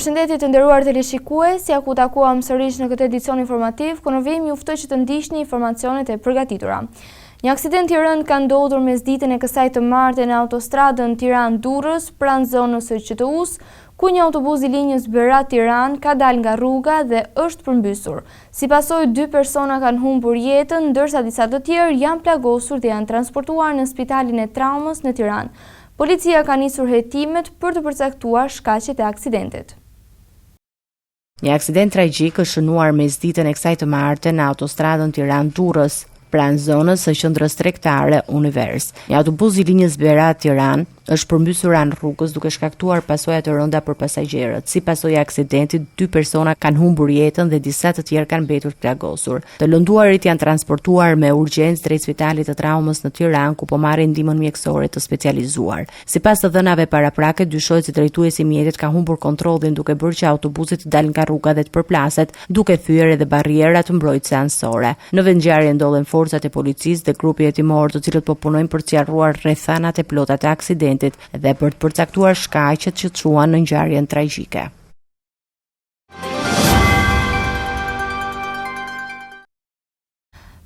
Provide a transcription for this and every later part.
Përshëndetje të nderuar teleshikues, ja ku takuam sërish në këtë edicion informativ, ku në vim ju ftoj që të ndiqni informacionet e përgatitura. Një aksident i rënd ka ndodhur mesditën e kësaj të martën në autostradën Tiranë-Durrës, pranë zonës së QTU-s, ku një autobus i linjës Berat-Tiranë ka dalë nga rruga dhe është përmbysur. Si pasojë, 2 persona kanë humbur jetën, ndërsa disa të tjerë janë plagosur dhe janë transportuar në spitalin e traumës në Tiranë. Policia ka nisur hetimet për të përcaktuar shkaqet e aksidentit. Një aksident tragjik është shënuar mesditën e kësaj të martën në autostradën Tiranë-Durrës, pranë zonës së qendrës tregtare Univers. Një autobus i linjës Berat-Tiranë është përmbysur anë rrugës duke shkaktuar pasoja të rënda për pasagjerët. Si pasojë e aksidentit, 2 persona kanë humbur jetën dhe disa të tjerë kanë mbetur të plagosur. Të lënduarit janë transportuar me urgjencë drejt spitalit të traumës në Tiranë, ku po marrin ndihmën mjekësore të specializuar. Sipas të dhënave paraprake, dyshohet se drejtuesi i mjetit ka humbur kontrollin duke bërë që autobusi të dalë nga rruga dhe të përplaset, duke thyer edhe barriera të mbrojtëse anësore. Në vendngjarje ndodhen forcat e policisë dhe grupi hetimor, të cilët po punojnë për të sqaruar rrethanat e plota të aksidentit dhe për të përcaktuar shkaqet që çuan në ngjarjen tragjike.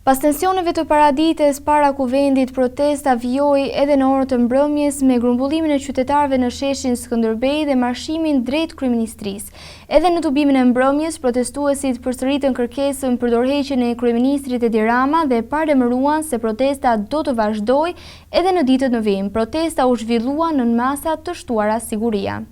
Pas tensioneve të paradites para kuvendit, protesta vijoi edhe në orët e mbrëmjes me grumbullimin e qytetarëve në sheshin Skënderbej dhe marshimin drejt kryeministrisë. Edhe në tubimin e mbrëmjes, protestuesit përsëritën kërkesën për dorëheqjen e kryeministrit Edi Rama dhe paremëruan se protesta do të vazhdojë edhe në ditët në vim. Protesta u zhvillua nën masa të shtuara siguria.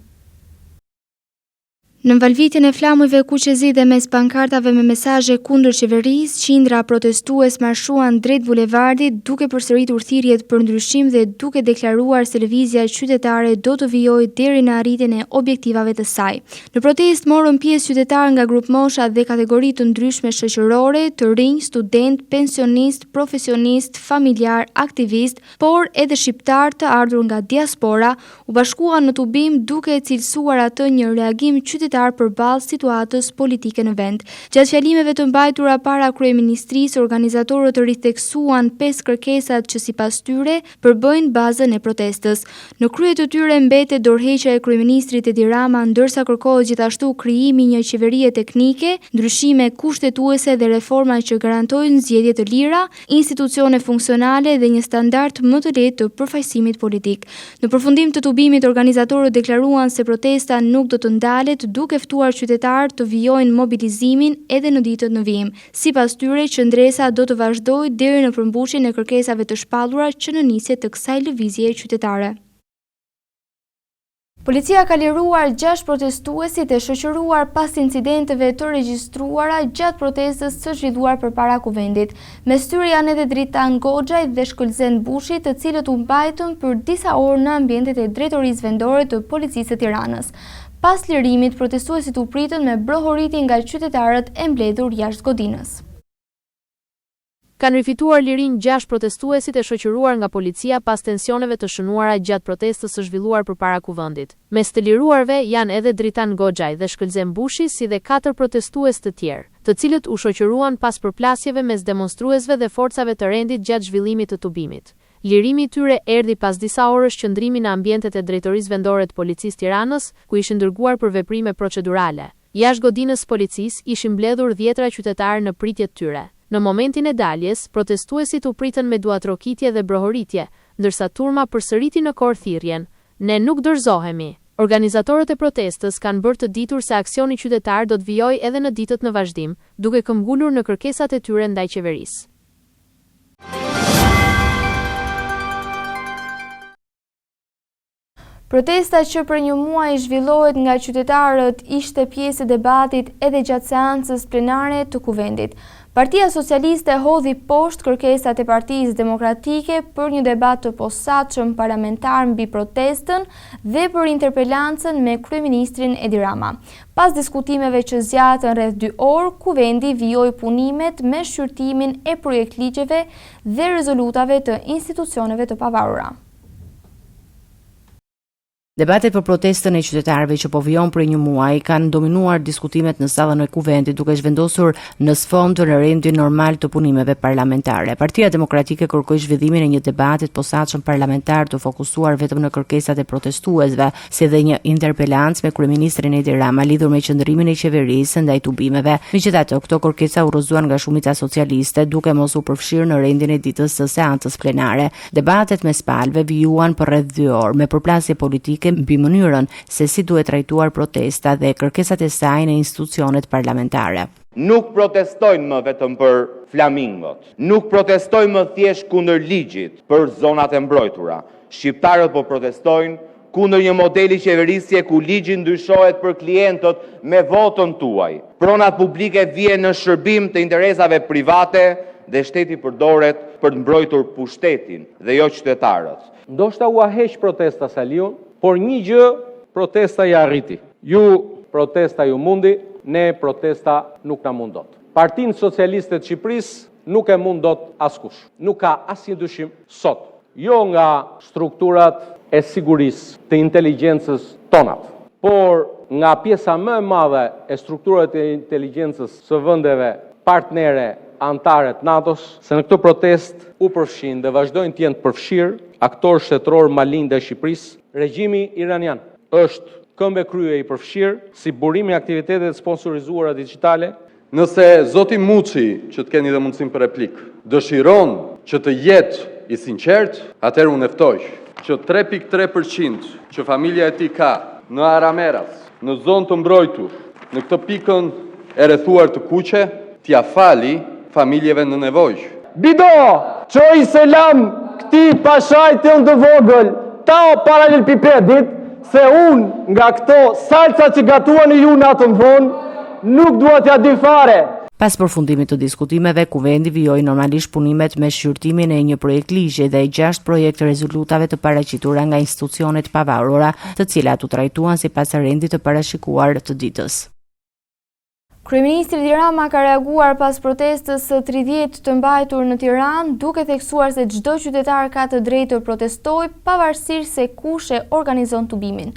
Në mvalvitjen e flamujve kuqezi dhe mes pankartave me mesazhe kundër qeverisë, qindra protestues marshuan drejt bulevardit duke përsëritur thirrjet për ndryshim dhe duke deklaruar se lëvizja qytetare do të vijojë deri në arritjen e objektivave të saj. Në protestë morën pjesë qytetarë nga grup mosha dhe kategori të ndryshme shoqërore, të rinj, student, pensionist, profesionist, familjar, aktivist, por edhe shqiptar të ardhur nga diaspora u bashkuan në tubim duke cilësuar atë një reagim qytetar përballë situatës politike në vend. Gjatë fjalimeve të mbajtura para kryeministrisë, organizatorët ritheksuan 5 kërkesat që sipas tyre përbëjnë bazën e protestës. Në krye të tyre mbetet dorëheqja e kryeministrit Edi Rama, ndërsa kërkohet gjithashtu krijimi një qeverie teknike, ndryshime kushtetuese dhe reforma që garantojnë zgjedhje të lira, institucione funksionale dhe një standard më të lehtë të përfaqësimit politik. Në përfundim të tubimit, organizatorët deklaruan se protesta nuk do të ndalet, duke ftuar qytetarët të vijojnë mobilizimin edhe në ditët në vijim. Sipas tyre, qëndresa do të vazhdojë deri në përmbushjen e kërkesave të shpallura që në nisje të kësaj lëvizje qytetare. Policia ka liruar 6 protestuesit e shoqëruar pas incidenteve të regjistruara gjatë protestës së zhvilluar përpara kuvendit. Mes tyre janë edhe Dritan Goxhaj dhe Shkëlzen Bushi, të cilët u mbajtën për disa orë në ambientet e drejtorisë vendore të policisë së Tiranës. Pas lirimit, protestuesit u pritën me brohoriti nga qytetarët e mbledhur jashtë godinës. Kanë rifituar lirin 6 protestuesit e shoqëruar nga policia pas tensioneve të shënuara gjatë protestës së zhvilluar përpara kuvendit. Mes të liruarve janë edhe Dritan Goxhaj dhe Shkëlzen Bushi, si dhe 4 protestues të tjerë, të cilët u shoqëruan pas përplasjeve mes demonstruesve dhe forcave të rendit gjatë zhvillimit të tubimit. Lirimi i tyre erdhi pas disa orësh qëndrimi në ambientet e drejtorisë vendore të policisë Tiranës, ku ishin dërguar për veprime procedurale. Jashtë godinës policisë ishin mbledhur 10 qytetarë në pritjet tyre. Në momentin e daljes, protestuesit u pritën me duatrokitje dhe brohoritje, ndërsa turma përsëriti në korr thirrjen: "Ne nuk dorëzohemi." Organizatorët e protestës kanë bërë të ditur se aksioni qytetar do të vijojë edhe në ditët në vazhdim, duke këmbgulur në kërkesat e tyre ndaj qeverisë. Protesta që për një muaj zhvillohet nga qytetarët ishte pjesë e debatit edhe gjatë seancës plenare të kuvendit. Partia Socialiste hodhi poshtë kërkesat e Partisë Demokratike për një debat të posaçëm parlamentar mbi protestën dhe për interpelancën me kryeministrin Edi Rama. Pas diskutimeve që zgjatën rreth 2 orë, kuvendi vijoi punimet me shqyrtimin e projektligjeve dhe rezolutave të institucioneve të pavarura. Debatet për protestën e qytetarëve që po vijon prej një muaji kanë dominuar diskutimet në sallën e Kuvendit, duke zhvendosur në sfond në rendin normal të punimeve parlamentare. Partia Demokratike kërkoi zhvillimin e një debati të posaçëm parlamentar të fokusuar vetëm në kërkesat e protestuesve, si dhe një interpelancë me kryeministrin Edi Rama lidhur me qëndrimin e qeverisë ndaj tubimeve. Megjithatë, këto kërkesa u rrëzuan nga shumica socialiste, duke mos u përfshirë në rendin e ditës së seancës plenare. Debatet mes palëve vijuan për rreth 2 orë, me përplasje politike mbi mënyrën se si duhet trajtuar protesta dhe kërkesat e saj në institucionet parlamentare. Nuk protestojnë më vetëm për flamingot, nuk protestojnë më thjesht kundër ligjit për zonat e mbrojtura. Shqiptarët po protestojnë kundër një modeli qeverisje ku ligji ndryshohet për klientët me votën tuaj. Pronat publike vijnë në shërbim të interesave private dhe shteti përdoret për të mbrojtur pushtetin dhe jo qytetarët. Ndoshta u heq protesta Saliun, por një gjë protesta ja arriti. Ju protesta ju mundi, ne protesta nuk na mundot. Partinë Socialiste të Shqipërisë nuk e mundot askush. Nuk ka asnjë dyshim sot. Jo nga strukturat e sigurisë të inteligjencës tonat, por nga pjesa më e madhe e strukturave të inteligjencës së vendeve partnere antare të NATO-s, se në këtë protest u përfshin dhe vazhdojnë të jenë të përfshirë aktor shtetëror malin dhe Shqipërisë. Regjimi iranian është këmbë krye i përfshirë si burimi i aktivitetet sponsorizuara digjitale. Nëse zoti Muçi, që të keni dhe mundësim për replik, dëshiron që të jetë i sinqert, atëherë unë ftoj që 3.3% që familja e tij ka në Arameras, në zonë të mbrojtur, në këtë pikën e rrethuar të kuqe, t'ia fali familjeve në nevojë. Bido, qoj selam këti pashaj të ndë vogël, ta paralel pipedit, se unë nga këto salca që gatuan e ju në atë më vonë, nuk duhet ja di fare. Pas përfundimit të diskutimeve, Kuvendi vijoi normalisht punimet me shqyrtimin e një projekt ligji dhe 6 projekte rezolutave të paraqitura nga institucionet pavarura, të cilat u trajtuan sipas rendit të parashikuar të ditës. Kryeministri Edi Rama ka reaguar pas protestës së 30 të mbajtur në Tiranë, duke theksuar se çdo qytetar ka të drejtë të protestojë pavarësisht se kush e organizon tubimin.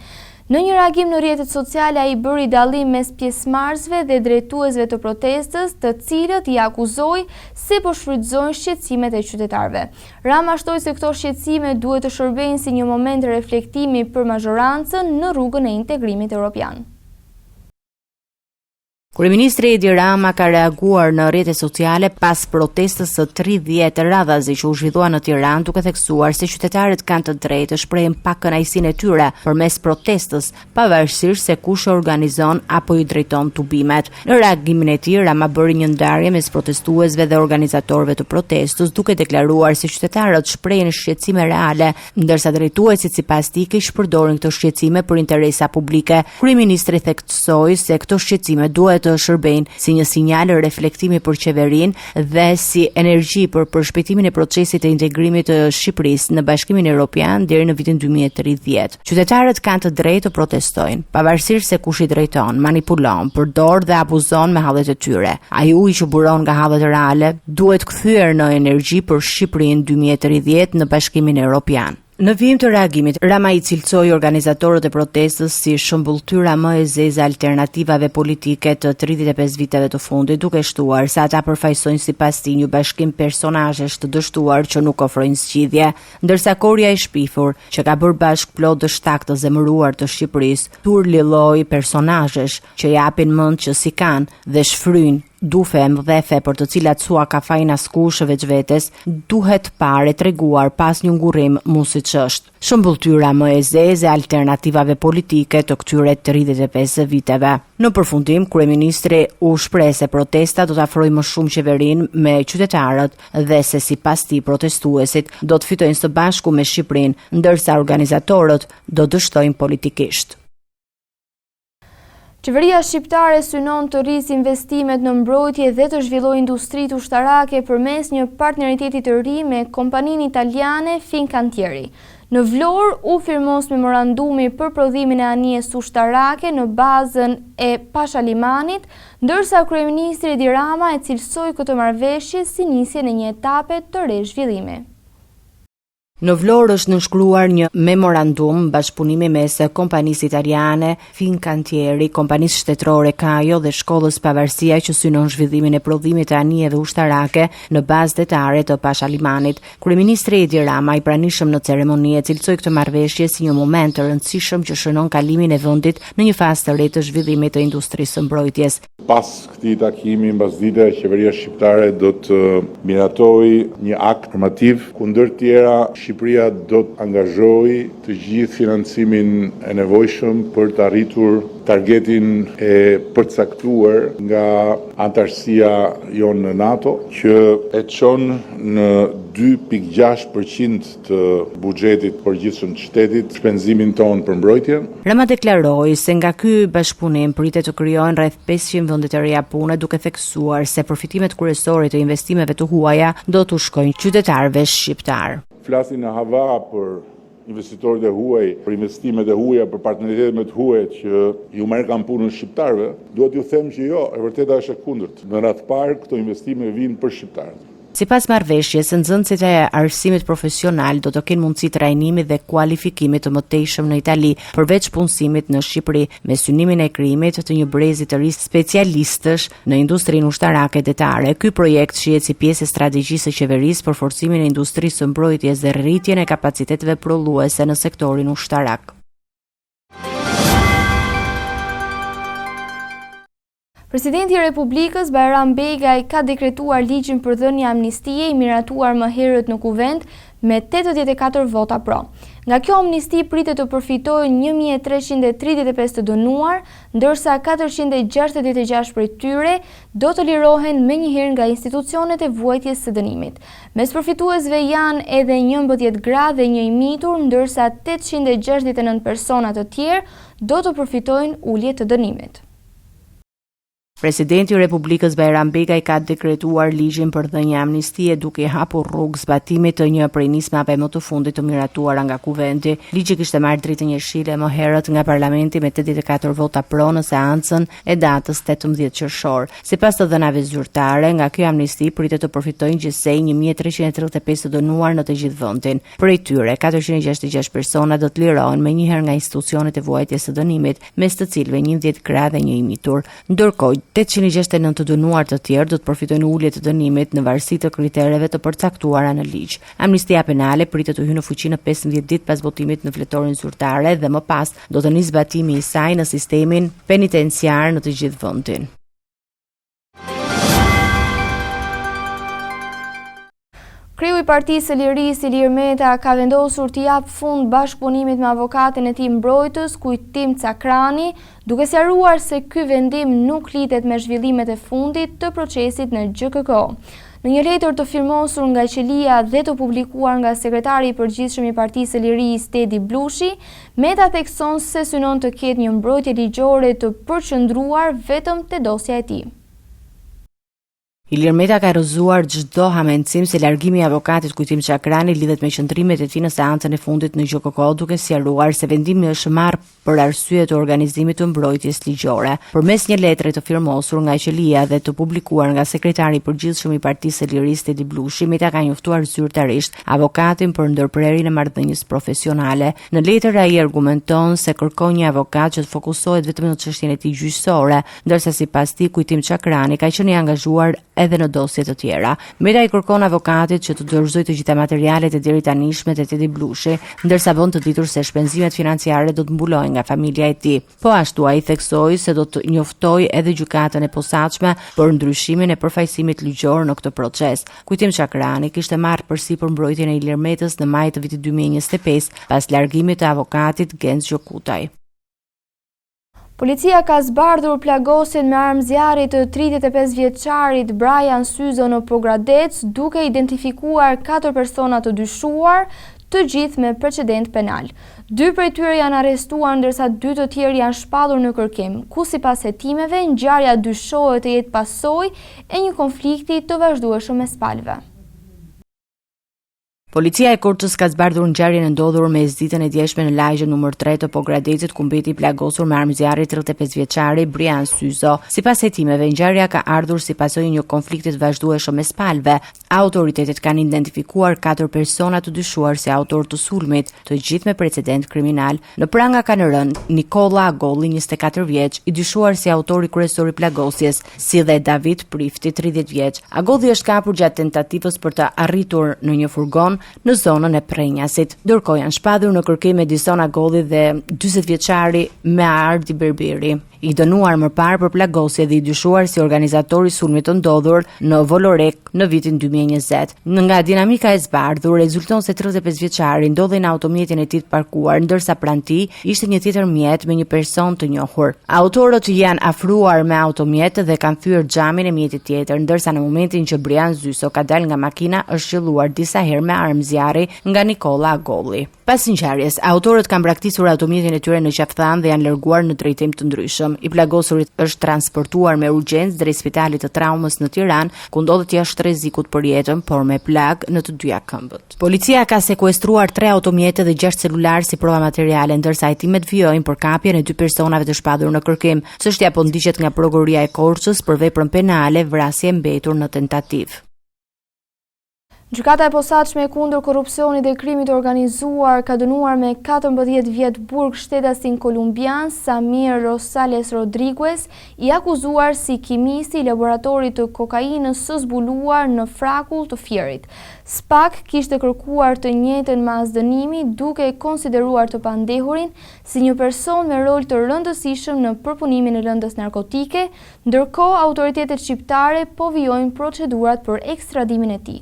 Në një reagim në rrjetet sociale, ai bëri dallim mes pjesëmarrësve dhe drejtuesve të protestës, të cilët i akuzoi se po shfrytëzojnë shqetësimet e qytetarëve. Rama shtoi se këto shqetësime duhet të shërbejnë si një moment reflektimi për mazhorancën në rrugën e integrimit evropian. Kryeministri Edi Rama ka reaguar në rrjetet sociale pas protestës së 30 radhazi që u zhvillua në Tiranë, duke theksuar se qytetarët kanë të drejtë të shprehin pakënaqësinë e tyre përmes protestës, pavarësisht se kush organizon apo i drejton tubimet. Në reagimin e tij, Rama bëri një ndarje mes protestuesve dhe organizatorëve të protestës, duke deklaruar se qytetarët shprehin shqetësime reale, ndërsa drejtuesit sipas tij kish përdorin këto shqetësime për interesa publike. Kryeministri theksoi se këto shqetësime duhet të shërbejnë si një sinjal reflektimi për qeverinë dhe si energji për përshpejtimin e procesit të integrimit të Shqipërisë në Bashkimin Evropian deri në vitin 2030. Qytetarët kanë të drejtë të protestojnë, pavarësisht se kush i drejton, manipulon, përdor dhe abuzon me hallet e tyre. Ai ujë që buron nga hallet reale duhet kthyer në energji për Shqipërinë 2030 në Bashkimin Evropian. Në vijim të reagimit, Rama i cilësoi organizatorët e protestës si shëmbulltyra më e zezë alternativave politike të 35 viteve të fundit, duke shtuar se ata përfaqësojnë sipas tij një bashkim personazhesh të dështuar që nuk ofrojnë zgjidhje, ndërsa korja e shpifur që ka bërë bashk plot dështak të zemëruar të Shqipërisë, turli lloj personazhesh që japin mend që si kanë dhe shfryjnë dufe mëdhefe për të cilat sua ka fajin askush veç vetes, duhet parë treguar pas një ngurrim mu siç është. Shëmbulltyra më e zezë e alternativave politike të këtyre 35 viteve. Në përfundim, kryeministri u shpreh se protesta do të afrojë më shumë qeverinë me qytetarët dhe se sipas tij protestuesit do të fitojnë së bashku me Shqipërinë, ndërsa organizatorët do dështojnë politikisht. Qeveria shqiptare synon të rrisë investimet në mbrojtje dhe të zhvillojë industritë ushtarake përmes një partneriteti të ri me kompaninë italiane Fincantieri. Në Vlorë u firmos memorandumi për prodhimin e anijes ushtarake në bazën e Pashalimanit, ndërsa kryeministri Edi Rama e cilësoi këtë marrëveshje si nisjen e një etape të re zhvillimi. Në Vlorë është nënshkruar një memorandum bashkëpunimi mes kompanisë italiane Fincantieri, kompanisë shtetërore Kajo dhe shkollës Pavarësia që synon zhvillimin e prodhimit të anijeve ushtarake në bazë detare të Pashalimanit. Kryeministri Edi Rama, i pranishëm në ceremoni, e cilësoi këtë marrëveshje si një moment të rëndësishëm që shënon kalimin e vendit në një fazë të re të zhvillimit të industrisë së mbrojtjes. Pas këtij takimi, mbasdite, qeveria shqiptare do të miratojë një akt normativ, kundër tjera Shqipëria do të angazhojë të gjithë financimin e nevojshëm për të arritur targetin e përcaktuar nga antarësia jonë në NATO, që e çon në 2.6% të buxhetit përgjithshëm të shtetit shpenzimin tonë për mbrojtje. Rama deklaroi se nga ky bashkëpunim pritet të krijohen rreth 500 vende të reja pune, duke theksuar se përfitimet kryesore të investimeve të huaja do t'u shkojnë qytetarëve shqiptar. Flasin në hava për investitorët e huaj, për investimet e huaja, për partneritetet me të huaj që ju merr kanë punën shqiptarëve, duhet ju them që jo, e vërteta është e kundërt. Në radh parë këto investime vijnë për shqiptarët. Sipas marrëveshjes, nxënësit e arsimit profesional do të kenë mundësi trajnimi dhe kualifikimi të mëtejshëm në Itali, përveç punësimit në Shqipëri, me synimin e krijimit të një brezi të ri specialistësh në industrinë ushtarake detare. Ky projekt shihet si pjesë e strategjisë së qeverisë për forcimin e industrisë së mbrojtjes dhe rritjen e kapaciteteve prodhuese në sektorin ushtarak. Presidenti i Republikës Bayram Begaj ka dekretuar ligjin për dhënien e amnistie i miratuar më herët në Kuvend me 84 vota pro. Nga kjo amnisti pritet të përfitojnë 1335 të dënuar, ndërsa 466 prej tyre do të lirohen menjëherë nga institucionet e vuajtjes së dënimit. Mes përfituesve janë edhe 11 gra dhe një i mitur, ndërsa 869 persona të tjerë do të përfitojnë ulje të dënimit. Presidenti i Republikës Bayram Begaj ka dekretuar ligjin për dhënien e amnistie duke hapur rrugë zbatimit të një prej nismave më të fundit të miratuara nga Kuvendi. Ligji kishte marrë dritën jeshile më herët nga Parlamenti me 84 vota pro në seancën e datës 18 qershor. Sipas të dhënave zyrtare, nga kjo amnisti pritet të përfitojnë gjithsej 1335 të dënuar në të gjithë vendin. Prej tyre, 466 persona do të lirohen menjëherë nga institucionet e vuajtjes së dënimit, mes të cilëve 11 gra dhe një i mitur. Ndërkohë 869 të dënuar të tjerë do të përfitojnë ulje të dënimit në varësi të kritereve të përcaktuara në ligj. Amnistia penale pritet të hyjë në fuqi në 15 ditë pas votimit në fletorin zyrtare dhe më pas do të nisë zbatimi i saj në sistemin penitenciar në të gjithë vendin. Kreu i Partisë së Lirisë, Ilir Meta, ka vendosur të japë fund bashkëpunimit me avokatin e tij mbrojtës, Kujtim Cakrani, duke sqaruar se ky vendim nuk lidhet me zhvillimet e fundit të procesit në GKK. Në një letër të firmosur nga qelia dhe të publikuar nga sekretari i përgjithshëm i Partisë së Lirisë, Tedi Blushi, Meta thekson se synon të ketë një mbrojtje ligjore të përqendruar vetëm te dosja e tij. Ilir Meta ka rrëzuar çdo hamencim se largimi i avokatit Kujtim Cakrani lidhet me qëndrimet e tij në seancën e fundit në GKK, duke sqaruar se vendimi është marrë për arsye të organizimit të mbrojtjes ligjore. Përmes një letre të firmosur nga qelia dhe të publikuar nga sekretari i përgjithshëm i Partisë së Lirisë, Tedi Blushi, Meta ka njoftuar zyrtarisht avokatin për ndërprerjen e marrëdhënies profesionale. Në letër ai argumenton se kërkon një avokat që të fokusohet vetëm në çështjen e tij gjyqësore, ndërsa sipas tij Kujtim Cakrani ka qenë i angazhuar edhe në dosje të tjera. Meta i kërkon avokatit që të dorëzojë të gjitha materialet e deri tanishme të Tedi Blushi, ndërsa bën të ditur se shpenzimet financiare do të mbulohen nga familja e tij. Po ashtu ai theksoi se do të njoftojë edhe gjykatën e posaçme për ndryshimin e përfaqësimit ligjor në këtë proces. Kujtim Cakrani kishte marrë përsipër mbrojtjen e Ilir Metës në maj të vitit 2025 pas largimit të avokatit Genc Gjokutaj. Policia ka zbardhur plagosjen me armë zjarri të 35 vjeçarit Brian Syzo në Pogradec, duke identifikuar 4 persona të dyshuar, të gjithë me precedent penal. 2 prej tyre janë arrestuar, ndërsa 2 të tjerë janë shpallur në kërkim, ku sipas hetimeve ngjarja dyshohet të jetë pasojë e një konflikti të vazhdueshëm mes palëve. Policia e Korçës ka zbardhur ngjarjen e ndodhur me ditën e djeshme në lagjen numër 3 të Pogradetit, ku mbeti plagosur me armë zjarri 35 vjeçari Brian Syzo. Sipas hetimeve, ngjarja ka ardhur si pasojë një konflikti të vazhdueshëm mes palëve. Autoritetet kanë identifikuar 4 persona të dyshuar si autor të sulmit, të gjithë me precedent kriminal. Në pranga kanë rënë Nikola Agolli, 24 vjeç, i dyshuar si autori kryesor i plagosjes, si dhe David Prifti, 30 vjeç. Agolli është kapur gjatë tentativës për të arritur në një furgon në zonën e Prenjasit. Ndërkohë janë shpadur në kërkim Edison Agolli dhe 40 vjeçari Meardi Berberi, i dënuar më parë për plagosje dhe i dyshuar si organizatori i sulmit të ndodhur në Volorek në vitin 2020. Nga dinamika e zbardhur, rezulton se 35 vjeçari ndodhej në automjetin e tij të parkuar, ndërsa pranë tij ishte një tjetër mjet me një person të njohur. Autorët janë afruar me automjet dhe kanë thyer xhamin e mjetit tjetër, ndërsa në momentin që Brian Syzo ka dalë nga makina, është qelluar disa herë me armë zjarri nga Nikola Agolli. Pas ngjarjes, autorët kanë braktisur automjetin e tyre në qafthan dhe janë larguar në drejtim të ndryshëm. I plagosurit është transportuar me urgjencë drejt spitalit të traumës në Tiranë, ku ndodhet jashtë rrezikut për jetën, por me plag në të dyja këmbët. Policia ka sekuestruar 3 automjete dhe 6 celular si prova materiale, ndërsa hetimet vijojnë për kapjen e 2 personave të shpadur në kërkim. Çështja po ndiqet nga prokuroria e Korçës për veprën penale vrasje mbetur në tentativë. Gjykata e posaçme kundër korrupsionit dhe krimit të organizuar ka dënuar me 14 vjet burg shtetasin kolumbian Samir Rosales Rodriguez, i akuzuar si kimist i laboratorit të kokainës së zbuluar në frakull të Fierit. SPAK kishte kërkuar të njëjtën mas dënimi, duke e konsideruar të pandehurin si një person me rol të rëndësishëm në përpunimin e lëndës narkotike, ndërkohë autoritetet shqiptare po vijojnë procedurat për ekstradimin e tij.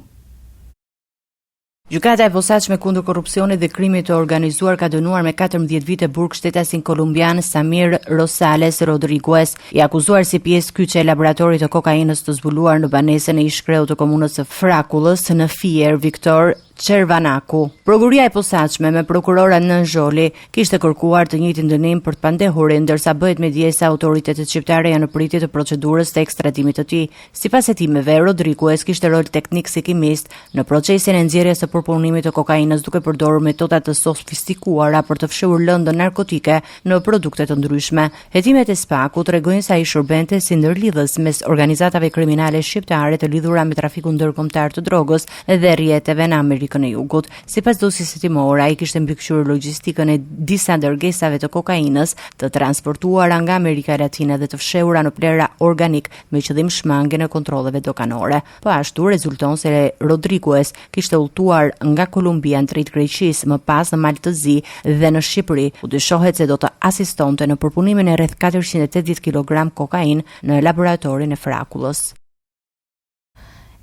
Gjykata e posaçme kundër korrupsionit dhe krimit të organizuar ka dënuar me 14 vite burg shtetasin kolumbian Samir Rosales Rodriguez, i akuzuar si pjesë kyçe e laboratorit të kokainës të zbuluar në banesën e ish-kreut të komunës së Frakullës në Fier, Viktor Cervanaku. Prokuroria e posaçme me prokurora Nën Zholi kishte kërkuar të njëjtin dënim për të pandehurin, ndërsa bëhet me dije se autoritetet shqiptare janë në pritje të procedurës të ekstradimit të tij. Sipas hetimeve, Rodriguez kishte rol teknik si kimist në procesin e nxjerrjes së përpunimit të kokainës, duke përdorur metoda të sofistikuara për të fshehur lëndën narkotike në produkte të ndryshme. Hetimet e SPAK-u tregojnë se ai shërbente si ndërlidhës mes organizatave kriminale shqiptare të lidhura me trafikun ndërkombëtar të drogës dhe rrjeteve në Amerikën e Jugut. Sipas dosjes hetimore, ai kishte mbikëqyrur logjistikën e disa dërgesave të kokainës të transportuara nga Amerika Latine dhe të fshehura në plera organik me qëllim shmangjen e kontrolleve doganore. Po ashtu rezulton se Rodriguez kishte udhëtuar nga Kolumbia drejt Greqisë, më pas në Maltëzi dhe në Shqipëri, ku dyshohet se do të asistonte në përpunimin e rreth 480 kg kokainë në laboratorin e Frakullës.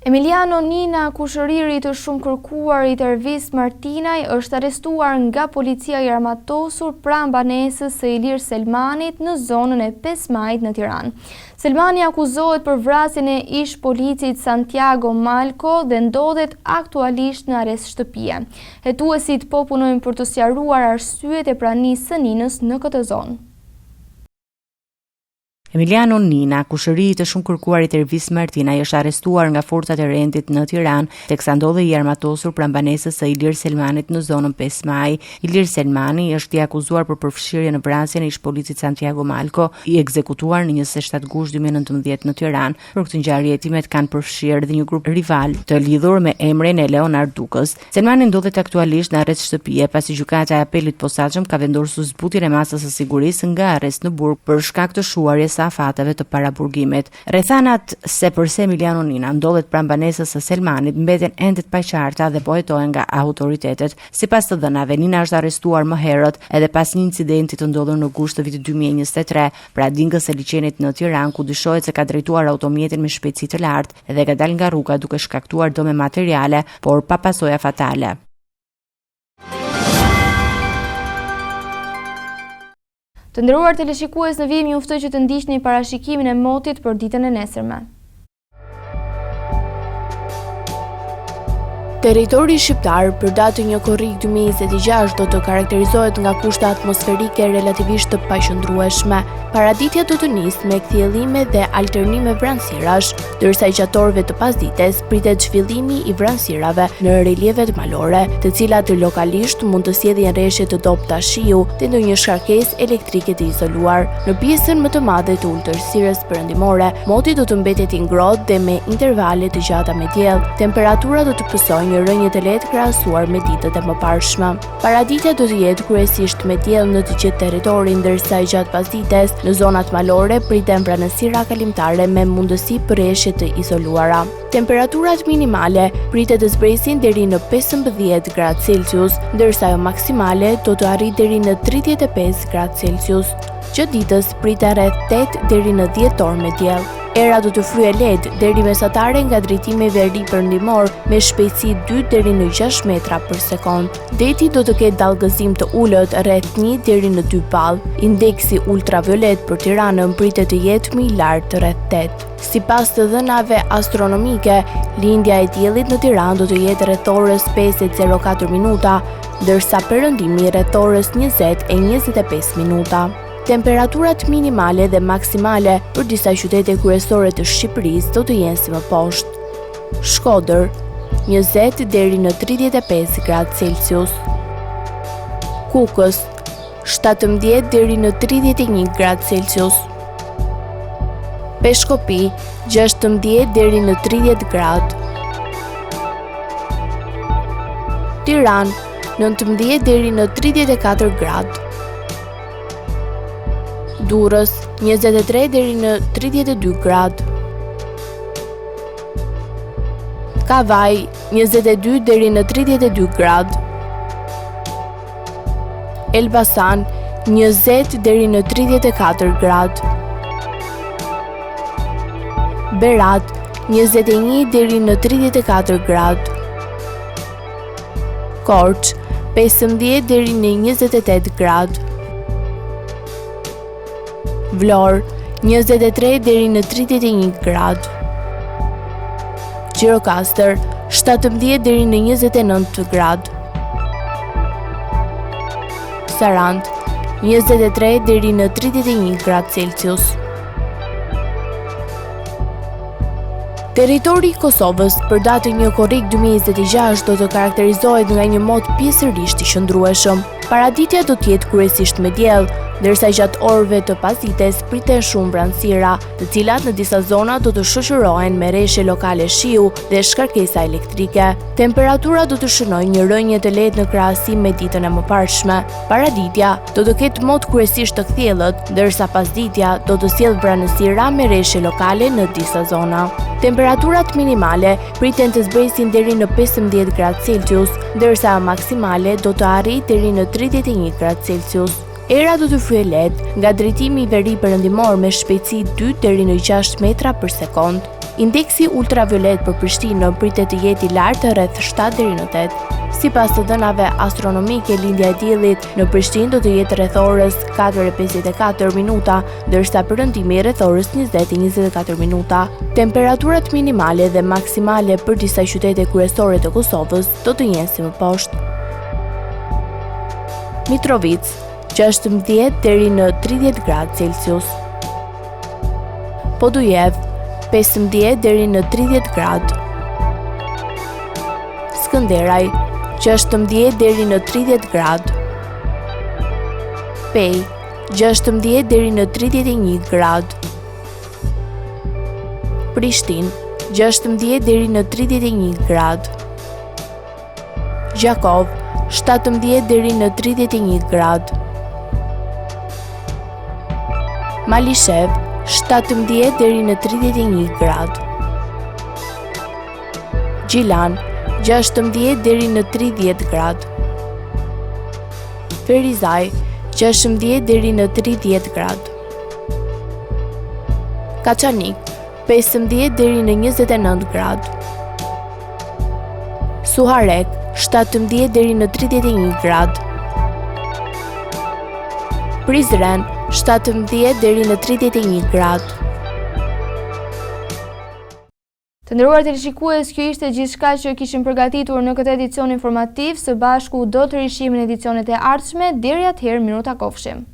Emiliano Nina, kushëriri të shumë kërkuar i Tervis Martinaj, është arrestuar nga policia i armatosur pranë banesës së Ilir Selmanit në zonën e 5 Majit në Tiranë. Selmani akuzohet për vrasjen e ish policit Santiago Malco dhe ndodhet aktualisht në arrest shtëpie. Hetuesit po punojnë për të sqaruar arsyet e pranisë së Ninës në këtë zonë. Emiliano Nina, kushëri i të shumë kërkuar i Tervis Martinaj, është arrestuar nga forcat e rendit në Tiranë, teksa ndodhej i armatosur pranë banesës së Ilir Selmanit në zonën 5 Maj. Ilir Selmani është i akuzuar për përfshirje në vrasjen e ish policit Santiago Malco, i ekzekutuar në 27 gusht 2019 në Tiranë. Për këtë ngjarje hetimet kanë përfshirë dhe një grup rival të lidhur me emrin e Leonard Dukës. Selmani ndodhet aktualisht në arrest shtëpie pasi gjykata e apelit posaçëm ka vendosur zbutjen e masës së sigurisë nga arrest në burg për shkak të shuarjes së afateve të paraburgimit. Rrethanat se përse Emiliano Nina ndodhet pranë banesës së Selmanit mbeten ende të paqarta dhe po hetohen nga autoritetet. Sipas të dhënave, Nina është arrestuar më herët edhe pas një incidenti të ndodhur në gusht të vitit 2023 pra dingës së liçenit në Tiranë, ku dyshohet se ka drejtuar automjetin me shpejtësi të lartë dhe ka dalë nga rruga duke shkaktuar dëme materiale, por pa pasoja fatale. Të nderuar teleshikues, në vijim ju ftoj që të ndiqni parashikimin e motit për ditën e nesërme. Territori shqiptar për datën 1 korrik 2026 do të karakterizohet nga kushte atmosferike relativisht të paqëndrueshme. Paraditja do të nisë me kthjellime dhe alternime vranësirash, ndërsa gjatorëve të pasdites pritet zhvillimi i vranësirave në relievet malore, të cilat lokalisht mund të sjellin rreshje të dobta shiu dhe ndonjë shkarkesë elektrike të izoluar. Në pjesën më të madhe të ulëtërsirës perëndimore, moti do të mbetet i ngrohtë dhe me intervale të gjata me diell. Temperatura do të pësojë një rënje të lehtë krahasuar me ditët e mëparshme. Paraditja do të jetë kryesisht me diell në të gjithë territorin, ndërsa gjatë pasdites në zonat malore priten vranësira kalimtare me mundësi për rreshje të izoluara. Temperaturat minimale pritet të zbresin deri në 15 gradë Celsius, ndërsa ajo maksimale do të arrijë deri në 35 gradë Celsius. Gjatë ditës pritet rreth 8 deri në 10 orë me diell. Era do të fryejë lehtë deri mesatare nga drejtimi veri perëndimor me shpejtësi 2 deri në 6 metra për sekond. Deti do të ketë dallgëzim të ulët rreth 1 deri në 2 pall. Indeksi ultraviolet për Tiranën pritet të jetë më i lartë rreth 8. Sipas të dhënave astronomike, lindja e diellit në Tiranë do të jetë rreth orës 5:04 minuta, ndërsa perëndimi rreth orës 20:25 minuta. Temperaturat minimale dhe maksimale për disa qytete kryesore të Shqipërisë do të jenë si më poshtë. Shkodër 20 deri në 35 gradë Celsius. Kukës 17 deri në 31 gradë Celsius. Peshkopi 16 deri në 30 gradë. Tiranë 19 deri në 34 gradë. Durrës 23 deri në 32 gradë. Kavaj 22 deri në 32 gradë. Elbasan 20 deri në 34 gradë. Berat 21 deri në 34 gradë. Korç 15 deri në 28 gradë. Vlorë 23 deri në 31 gradë. Gjirokastër 17 deri në 29 gradë. Sarandë 23 deri në 31 gradë Celsius. Territori i Kosovës për datën 1 korrik 2026 do të karakterizohet nga një mod pjesërisht i qëndrueshëm. Paraditja do të jetë kryesisht me diell, ndërsa gjatë orëve të pasdites priten shumë vranësira, të cilat në disa zona do të shoqërohen me rreshje lokale shiu dhe shkarkesa elektrike. Temperatura do të shënojë një rënje të lehtë në krahasim me ditën e mëparshme. Paraditja do të ketë mod kryesisht të kthjellët, ndërsa pasditja do të sjellë vranësira me rreshje lokale në disa zona. Temperaturat minimale priten të zbresin deri në 15 gradë Celsius, ndërsa maksimale do të arrijë deri në 31 gradë Celsius. Era do të fryejë lehtë nga drejtimi i veri perëndimor me shpejtësi 2 deri në 6 metra për sekond. Indeksi ultraviolet për Prishtinën pritet të jetë i lartë rreth 7 deri në 8. Sipas të dhënave astronomike, lindja e diellit në Prishtinë do të jetë rreth orës 4:54 minuta, ndërsa perëndimi rreth orës 20:24 minuta. Temperaturat minimale dhe maksimale për disa qytete kryesore të Kosovës do të jenë si më poshtë. Mitrovica 16 deri në 30 gradë Celsius. Podujev 15 deri në 30 gradë. Skënderaj 16 deri në 30 gradë. Pej 16 deri në 31 gradë. Prishtinë 16 deri në 31 gradë. Gjakov 17 deri në 31 gradë. Malishev 17 deri në 31 gradë. Gjilan 16 deri në 30 gradë. Ferizaj 16 deri në 30 gradë. Kaçanik 15 deri në 29 gradë. Suharek 17 deri në 31 gradë. Prizren 17 deri në 31 gradë. Të nderuar teleshikues, kjo ishte gjithçka që kishim përgatitur në këtë edicion informativ. Së bashku do të rishihemi në edicionet e ardhshme. Deri atëherë, miru takofshim.